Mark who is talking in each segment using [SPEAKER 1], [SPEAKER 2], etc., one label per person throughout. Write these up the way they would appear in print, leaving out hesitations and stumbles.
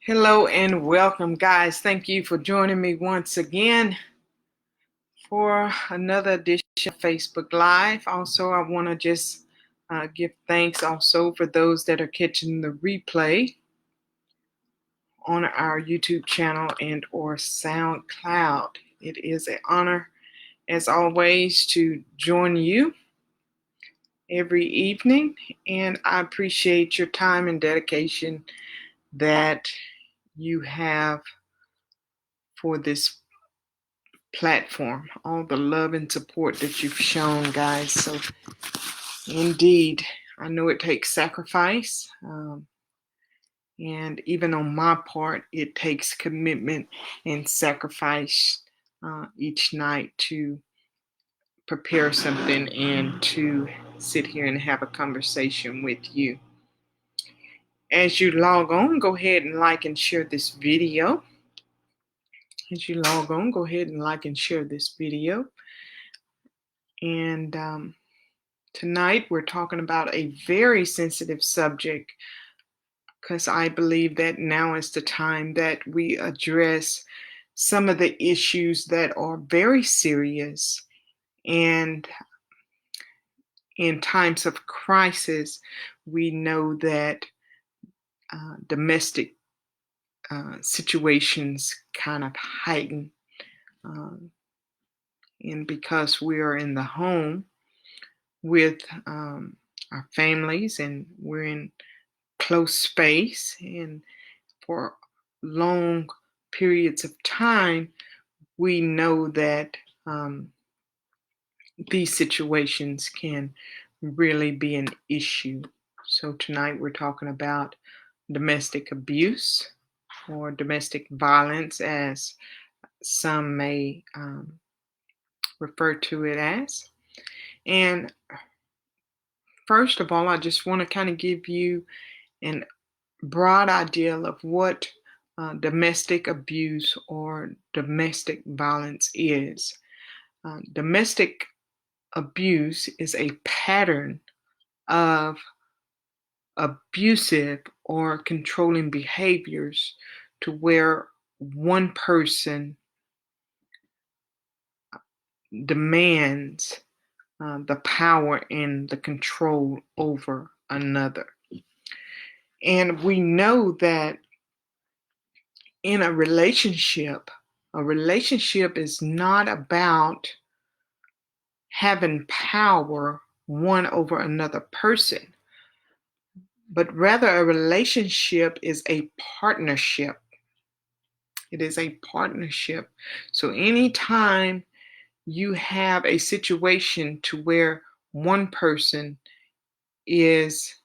[SPEAKER 1] Hello and welcome, guys. Thank you for joining me once again for another edition of Facebook Live. Also, I want to just give thanks also for those that are catching the replay on our YouTube channel and or SoundCloud. It is an honor, as always, to join you every evening, and I appreciate your time and dedication that you have for this platform, all the love and support that you've shown, guys. So indeed, I know it takes sacrifice, and even on my part, it takes commitment and sacrifice each night to prepare something and to sit here and have a conversation with you. As you log on, go ahead and like and share this video. And tonight we're talking about a very sensitive subject because I believe that now is the time that we address some of the issues that are very serious. And in times of crisis, we know that domestic situations kind of heighten. And because we are in the home with our families and we're in close space and for long periods of time, we know that these situations can really be an issue. So tonight we're talking about domestic abuse or domestic violence, as some may refer to it as. And first of all, I just want to kind of give you a broad idea of what domestic abuse or domestic violence is. Domestic abuse is a pattern of abusive or controlling behaviors to where one person demands the power and the control over another. And we know that in a relationship is not about having power one over another person, but rather a relationship is a partnership. It is a partnership. So anytime you have a situation to where one person is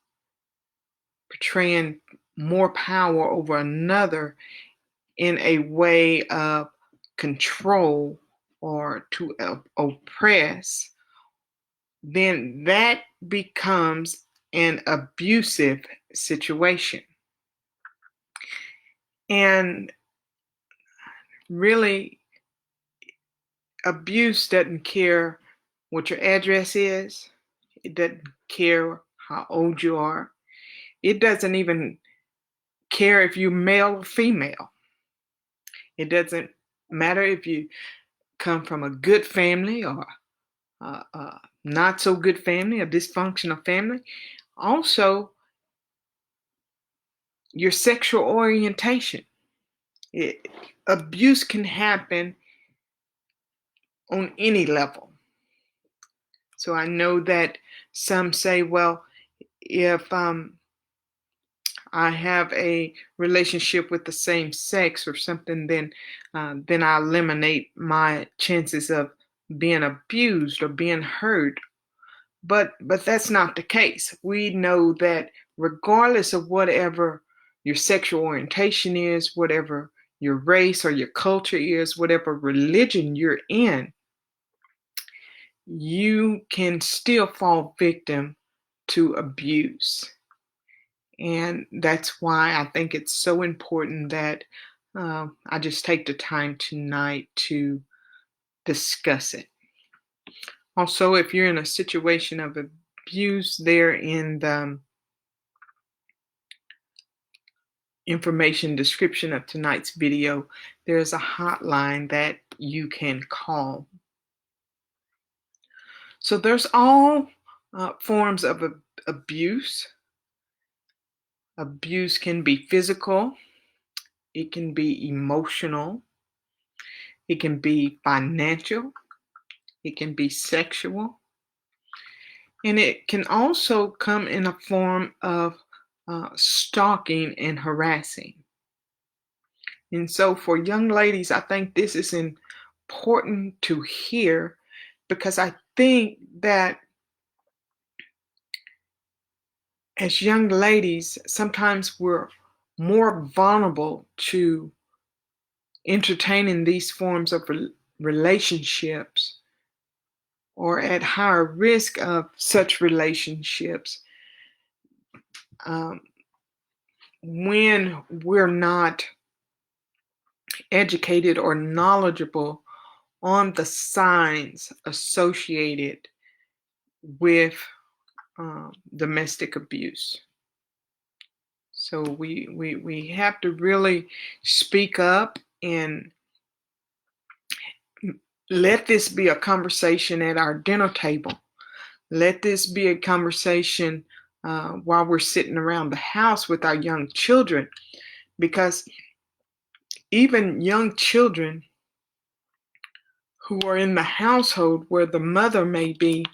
[SPEAKER 1] portraying more power over another in a way of control or to oppress, then that becomes an abusive situation. And really, abuse doesn't care what your address is. It doesn't care how old you are. It doesn't even care if you're male or female. It doesn't matter if you come from a good family or not so good family, a dysfunctional family. Also, your sexual orientation. Abuse can happen on any level. So I know that some say, well, if I have a relationship with the same sex or something, then I eliminate my chances of being abused or being hurt. But that's not the case. We know that regardless of whatever your sexual orientation is, whatever your race or your culture is, whatever religion you're in, you can still fall victim to abuse. And that's why I think it's so important that I just take the time tonight to discuss it. Also, if you're in a situation of abuse there in the information description of tonight's video, there's a hotline that you can call. So there's all forms of abuse. Abuse can be physical, it can be emotional, it can be financial, it can be sexual, and it can also come in a form of stalking and harassing. And so for young ladies, I think this is important to hear, because I think that as young ladies, sometimes we're more vulnerable to entertaining these forms of relationships, or at higher risk of such relationships, when we're not educated or knowledgeable on the signs associated with domestic abuse. So we have to really speak up and let this be a conversation at our dinner table. Let this be a conversation while we're sitting around the house with our young children, because even young children who are in the household where the mother may be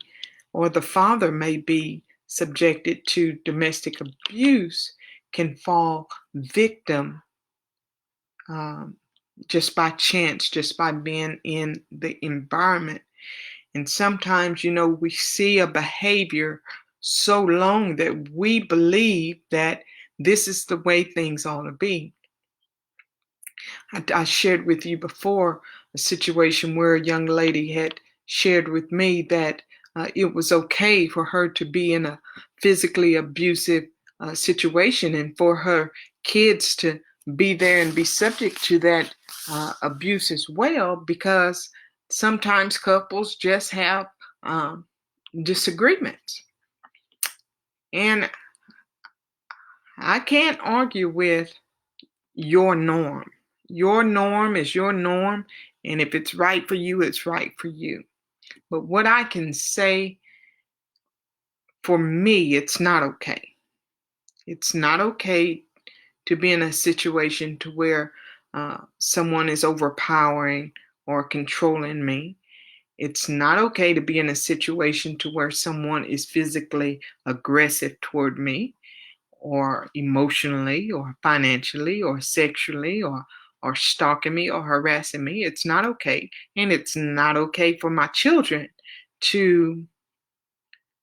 [SPEAKER 1] or the father may be subjected to domestic abuse can fall victim just by chance, just by being in the environment. And sometimes, we see a behavior so long that we believe that this is the way things ought to be. I shared with you before a situation where a young lady had shared with me that it was okay for her to be in a physically abusive situation, and for her kids to be there and be subject to that abuse as well, because sometimes couples just have disagreements. And I can't argue with your norm. Your norm is your norm, and if it's right for you, it's right for you. But what I can say, for me, it's not okay. It's not okay to be in a situation to where someone is overpowering or controlling me. It's not okay to be in a situation to where someone is physically aggressive toward me, or emotionally, or financially, or sexually, or stalking me or harassing me. It's not okay. And it's not okay for my children to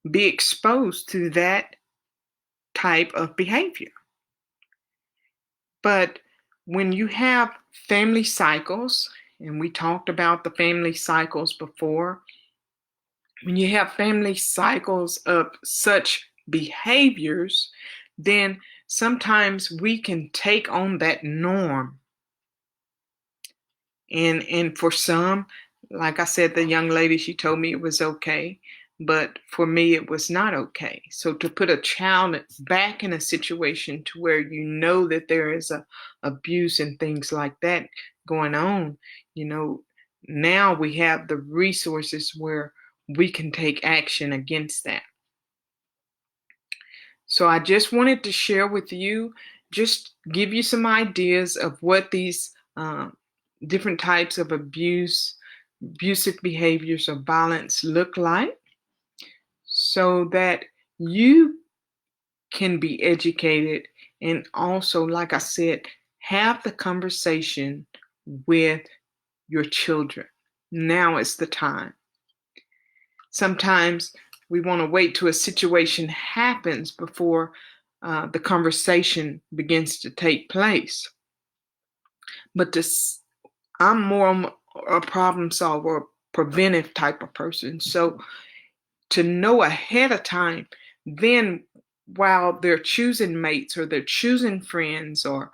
[SPEAKER 1] be exposed to that type of behavior. But when you have family cycles, and we talked about the family cycles before, when you have family cycles of such behaviors, then sometimes we can take on that norm. And for some, like I said, the young lady, she told me it was okay, but for me it was not okay. So to put a child back in a situation to where that there is a abuse and things like that going on, now we have the resources where we can take action against that. So I just wanted to share with you, just give you some ideas of what these different types of abusive behaviors or violence look like, so that you can be educated, and also, like I said, have the conversation with your children. Now is the time. Sometimes we want to wait till a situation happens before the conversation begins to take place. But I'm more a problem solver, a preventive type of person. So to know ahead of time, then while they're choosing mates, or they're choosing friends, or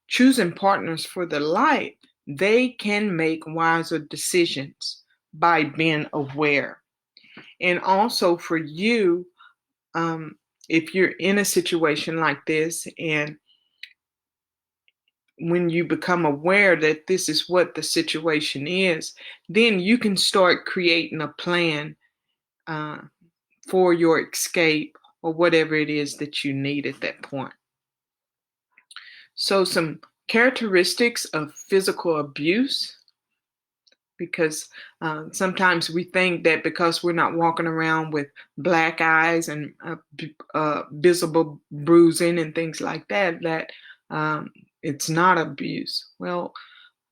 [SPEAKER 1] choosing partners for their life, they can make wiser decisions by being aware. And also for you, if you're in a situation like this, and when you become aware that this is what the situation is, then you can start creating a plan uh, for your escape or whatever it is that you need at that point. So some characteristics of physical abuse, because sometimes we think that because we're not walking around with black eyes and visible bruising and things like that, that it's not abuse. Well,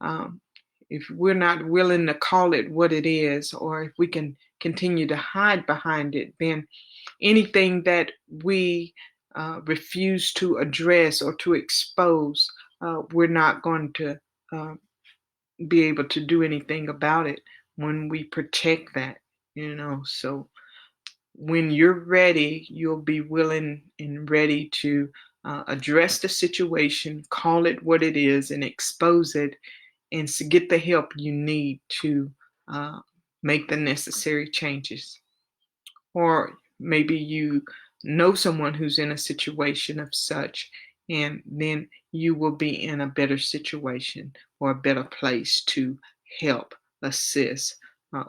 [SPEAKER 1] um, if we're not willing to call it what it is, or if we can continue to hide behind it, then anything that we refuse to address or to expose, we're not going to uh, be able to do anything about it when we protect that, you know. So when you're ready, you'll be willing and ready to address the situation, call it what it is, and expose it, and to get the help you need to uh, make the necessary changes. Or maybe you know someone who's in a situation of such, and then you will be in a better situation or a better place to help assist uh,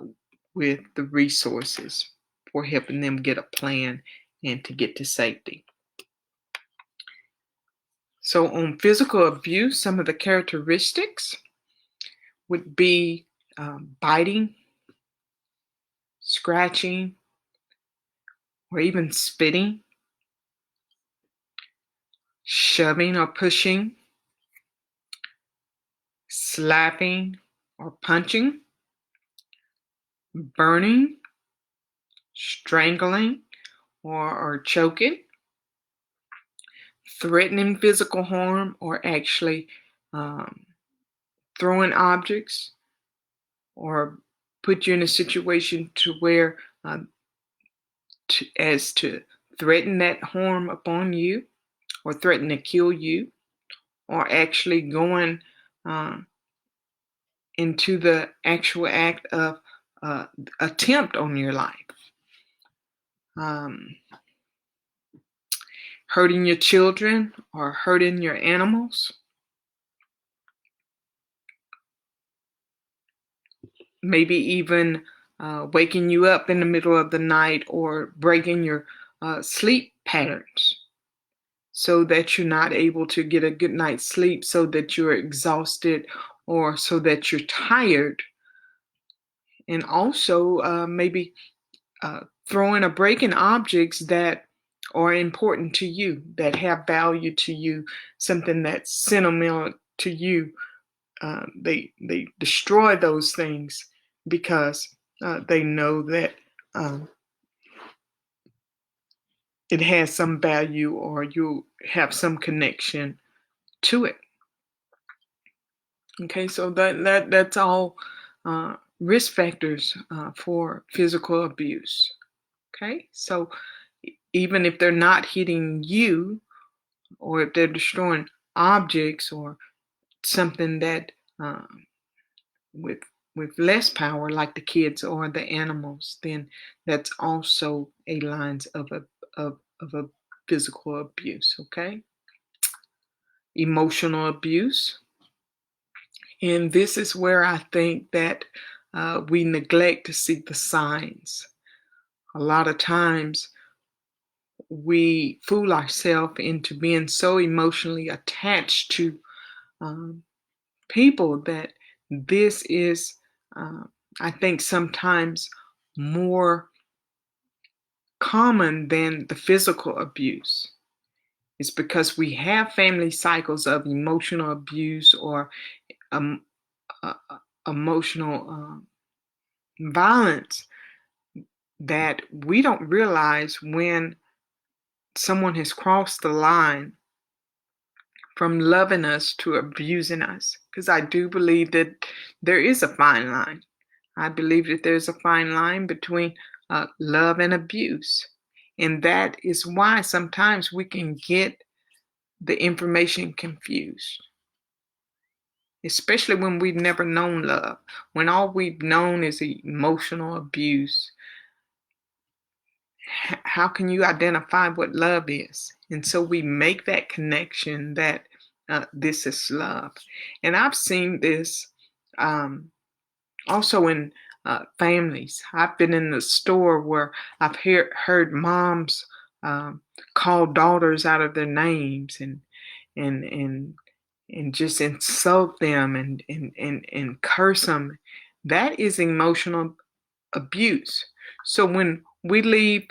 [SPEAKER 1] with the resources for helping them get a plan and to get to safety. So, on physical abuse, some of the characteristics would be biting, scratching, or even spitting, shoving or pushing, slapping or punching, burning, strangling or choking, threatening physical harm, or actually um, throwing objects, or put you in a situation to where as to threaten that harm upon you or threaten to kill you, or actually going um, into the actual act of attempt on your life. Um, Hurting your children or hurting your animals. Maybe even waking you up in the middle of the night or breaking your sleep patterns so that you're not able to get a good night's sleep, so that you're exhausted or so that you're tired. And also maybe throwing or breaking objects that are important to you, that have value to you, something that's sentimental to you. They destroy those things because they know that it has some value or you have some connection to it. Okay, so that's all risk factors for physical abuse. Okay, so even if they're not hitting you, or if they're destroying objects or something that with with less power, like the kids or the animals, then that's also a lines of a physical abuse. Okay, emotional abuse, and this is where I think that we neglect to see the signs. A lot of times we fool ourselves into being so emotionally attached to um, people that this is, uh, I think, sometimes more common than the physical abuse. It's because we have family cycles of emotional abuse or um, uh, emotional violence that we don't realize when someone has crossed the line from loving us to abusing us. Because I do believe that there is a fine line. I believe that there's a fine line between love and abuse. And that is why sometimes we can get the information confused, especially when we've never known love. When all we've known is emotional abuse, how can you identify what love is? And so we make that connection that this is love. And I've seen this also in families. I've been in the store where I've heard moms call daughters out of their names and and and just insult them and curse them. That is emotional abuse. So when we leave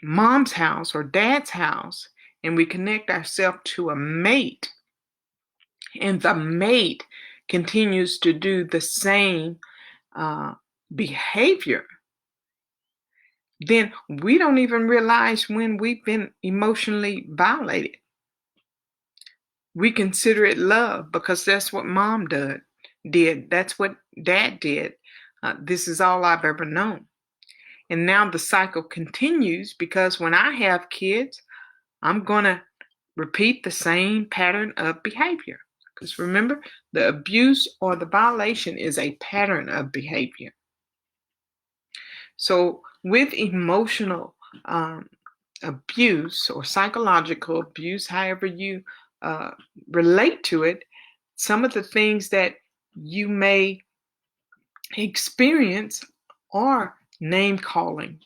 [SPEAKER 1] mom's house or dad's house and we connect ourselves to a mate, and the mate continues to do the same behavior, then we don't even realize when we've been emotionally violated. We consider it love because that's what mom did. That's what dad did. This is all I've ever known. And now the cycle continues because when I have kids, I'm going to repeat the same pattern of behavior. Because remember, the abuse or the violation is a pattern of behavior. So with emotional abuse or psychological abuse, however you relate to it, some of the things that you may experience are name calling,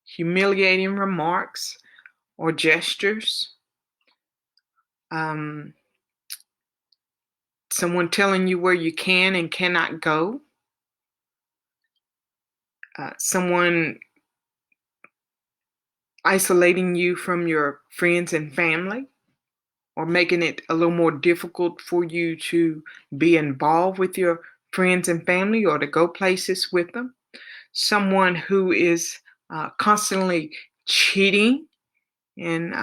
[SPEAKER 1] humiliating remarks or gestures, someone telling you where you can and cannot go, someone isolating you from your friends and family, or making it a little more difficult for you to be involved with your friends and family or to go places with them. Someone who is constantly cheating and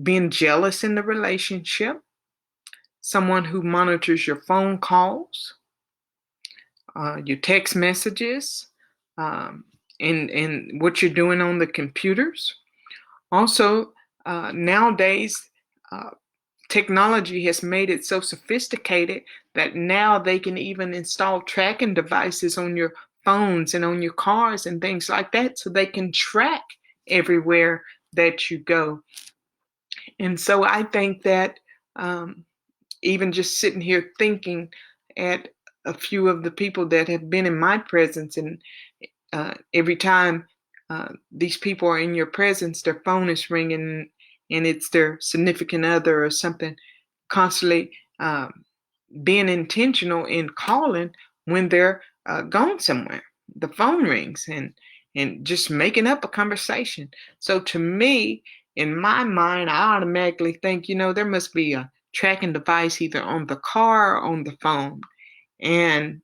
[SPEAKER 1] being jealous in the relationship. Someone who monitors your phone calls, your text messages, and what you're doing on the computers. Also, nowadays, technology has made it so sophisticated that now they can even install tracking devices on your phones and on your cars and things like that, so they can track everywhere that you go. And so I think that even just sitting here thinking at a few of the people that have been in my presence, and every time these people are in your presence, their phone is ringing and it's their significant other or something, constantly being intentional in calling when they're gone somewhere. The phone rings and just making up a conversation. So to me, in my mind, I automatically think, there must be a tracking device either on the car or on the phone. And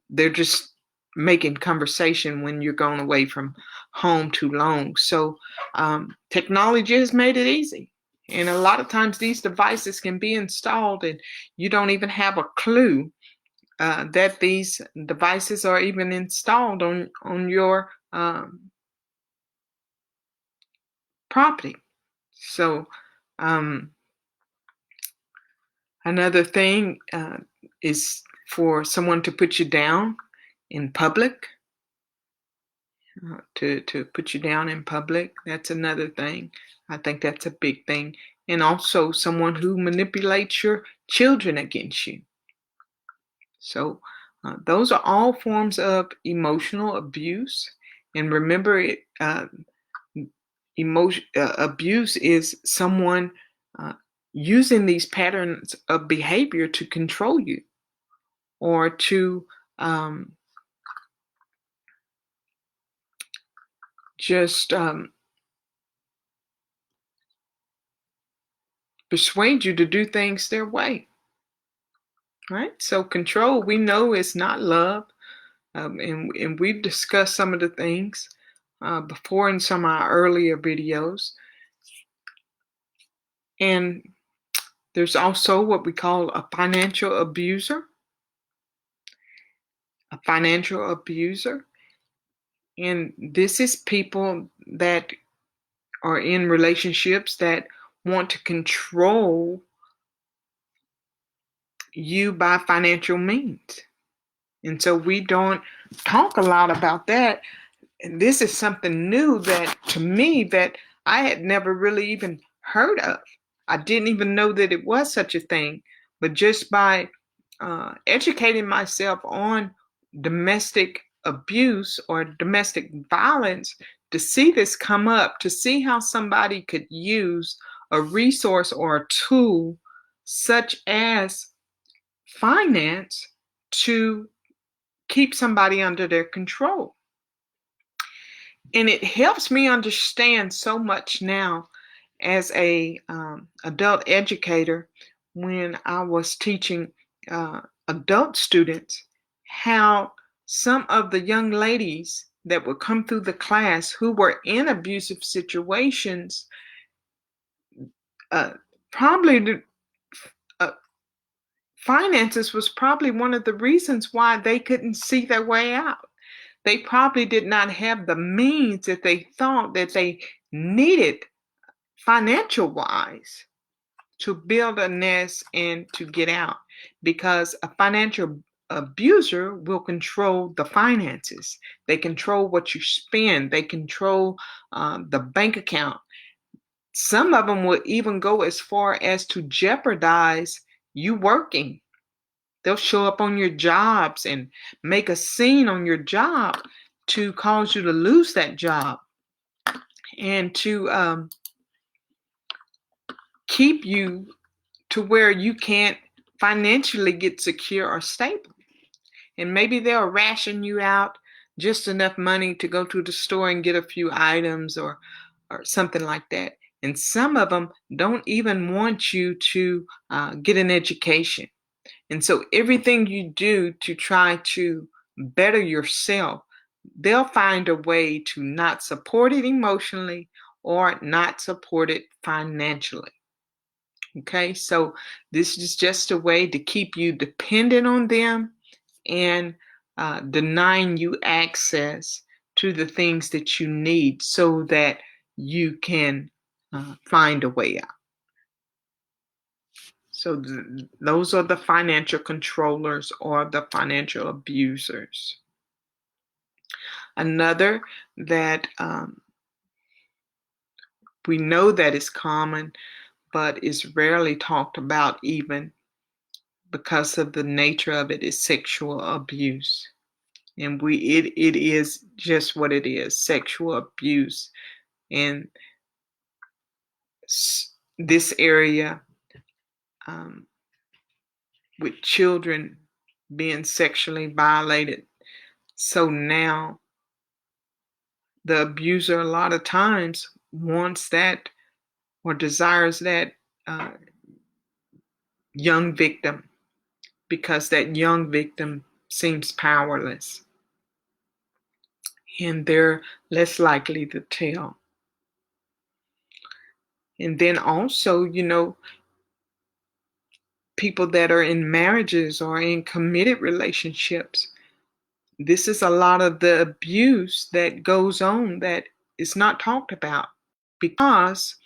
[SPEAKER 1] they're just making conversation when you're going away from home too long. So technology has made it easy. And a lot of times these devices can be installed and you don't even have a clue that these devices are even installed on your property. So another thing is for someone to put you down in public. To put you down in public. That's another thing. I think that's a big thing. And also someone who manipulates your children against you. So those are all forms of emotional abuse. And remember, abuse is someone using these patterns of behavior to control you or to just persuade you to do things their way. Right? So control, we know, is not love. And we've discussed some of the things before in some of our earlier videos. And there's also what we call a financial abuser. A financial abuser. And this is people that are in relationships that want to control you by financial means. And so we don't talk a lot about that. And this is something new that, to me, that I had never really even heard of. I didn't even know that it was such a thing. But just by educating myself on domestic abuse or domestic violence, to see this come up, to see how somebody could use a resource or a tool such as finance to keep somebody under their control. And it helps me understand so much now as a adult educator when I was teaching adult students how some of the young ladies that would come through the class who were in abusive situations probably uh, finances was probably one of the reasons why they couldn't see their way out. They probably did not have the means that they thought that they needed financial wise to build a nest and to get out, because a financial abuser will control the finances. They control what you spend. They control the bank account. Some of them will even go as far as to jeopardize you working. They'll show up on your jobs and make a scene on your job to cause you to lose that job and to keep you to where you can't financially get secure or stable. And maybe they'll ration you out just enough money to go to the store and get a few items or something like that. And some of them don't even want you to get an education. And so everything you do to try to better yourself, they'll find a way to not support it emotionally or not support it financially. Okay, so this is just a way to keep you dependent on them and denying you access to the things that you need so that you can find a way out. So those are the financial controllers or the financial abusers. Another that we know that is common, but is rarely talked about even because of the nature of it, is sexual abuse. And it is just what it is, sexual abuse. And this area with children being sexually violated. So now the abuser a lot of times wants that or desires that young victim, because that young victim seems powerless and they're less likely to tell. And then also, people that are in marriages or in committed relationships, this is a lot of the abuse that goes on that is not talked about because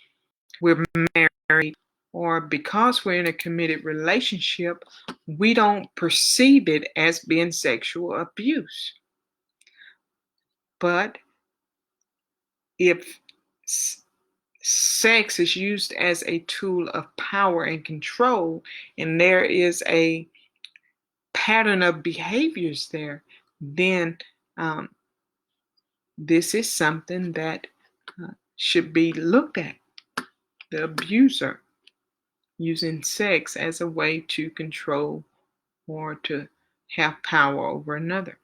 [SPEAKER 1] we're married or because we're in a committed relationship. We don't perceive it as being sexual abuse. But if sex is used as a tool of power and control, and there is a pattern of behaviors there, then this is something that should be looked at. The abuser using sex as a way to control or to have power over another.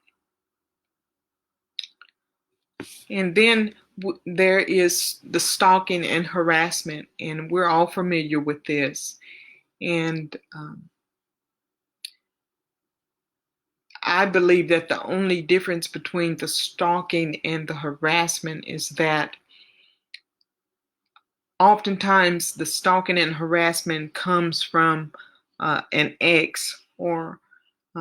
[SPEAKER 1] And then there is the stalking and harassment, and we're all familiar with this. And I believe that the only difference between the stalking and the harassment is that oftentimes the stalking and harassment comes from an ex or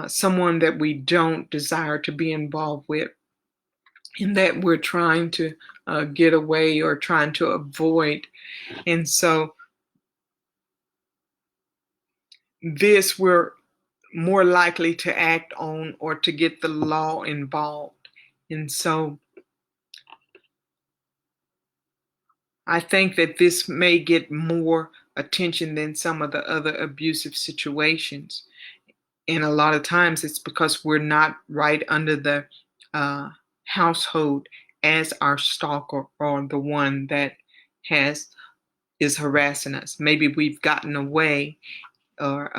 [SPEAKER 1] someone that we don't desire to be involved with, and that we're trying to get away or trying to avoid. And so this we're more likely to act on or to get the law involved. And so I think that this may get more attention than some of the other abusive situations. And a lot of times it's because we're not right under the household as our stalker or the one that is harassing us. Maybe we've gotten away or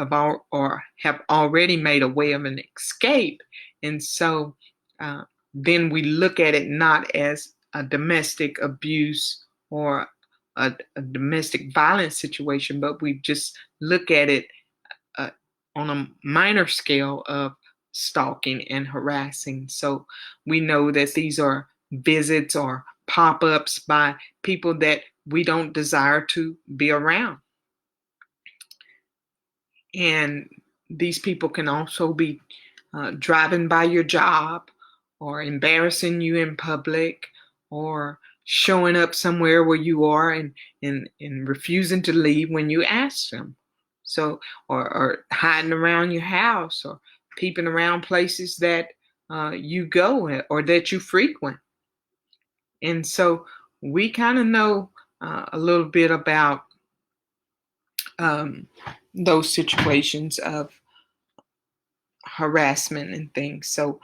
[SPEAKER 1] have already made a way of an escape. And so then we look at it not as a domestic abuse or a domestic violence situation, but we just look at it on a minor scale of stalking and harassing. So we know that these are visits or pop-ups by people that we don't desire to be around. And these people can also be driving by your job or embarrassing you in public or showing up somewhere where you are and refusing to leave when you ask them. So, or hiding around your house or peeping around places that you go or that you frequent. And so we kind of know a little bit about those situations of harassment and things. So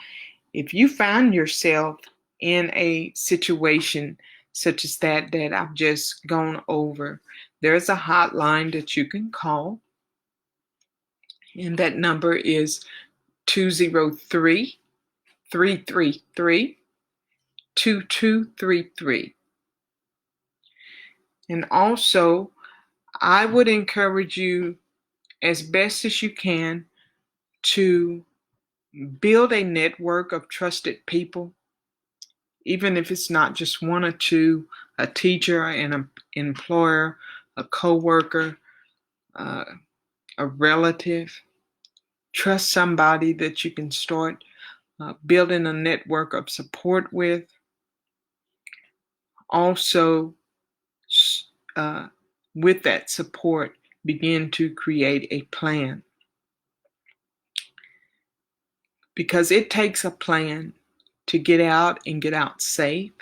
[SPEAKER 1] if you find yourself in a situation such as that I've just gone over, there's a hotline that you can call. And that number is 203-333-2233. And also, I would encourage you as best as you can to build a network of trusted people, even if it's not just one or two, a teacher, an employer, a coworker, a relative. Trust somebody that you can start building a network of support with. Also, with that support, begin to create a plan. Because it takes a plan to get out and get out safe.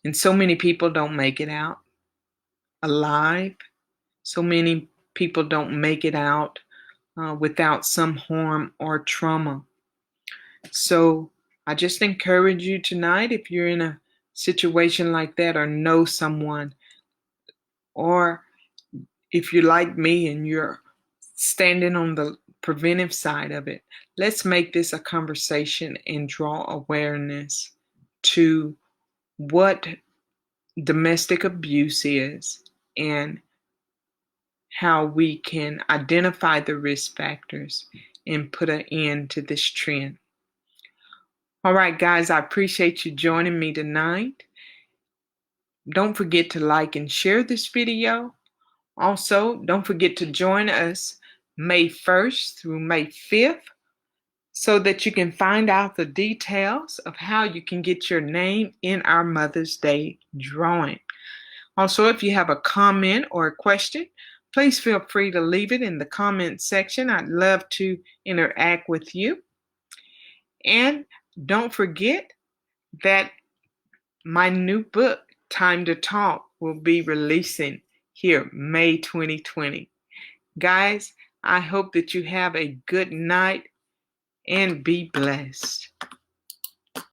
[SPEAKER 1] And so many people don't make it out alive. So many people don't make it out without some harm or trauma. So I just encourage you tonight, if you're in a situation like that or know someone, or if you're like me and you're standing on the preventive side of it, let's make this a conversation and draw awareness to what domestic abuse is and how we can identify the risk factors and put an end to this trend. All right, guys, I appreciate you joining me tonight. Don't forget to like and share this video. Also, don't forget to join us May 1st through May 5th so that you can find out the details of how you can get your name in our Mother's Day drawing. Also, if you have a comment or a question, please feel free to leave it in the comment section. I'd love to interact with you. And don't forget that my new book, Time to Talk, will be releasing here May 2020. Guys, I hope that you have a good night and be blessed.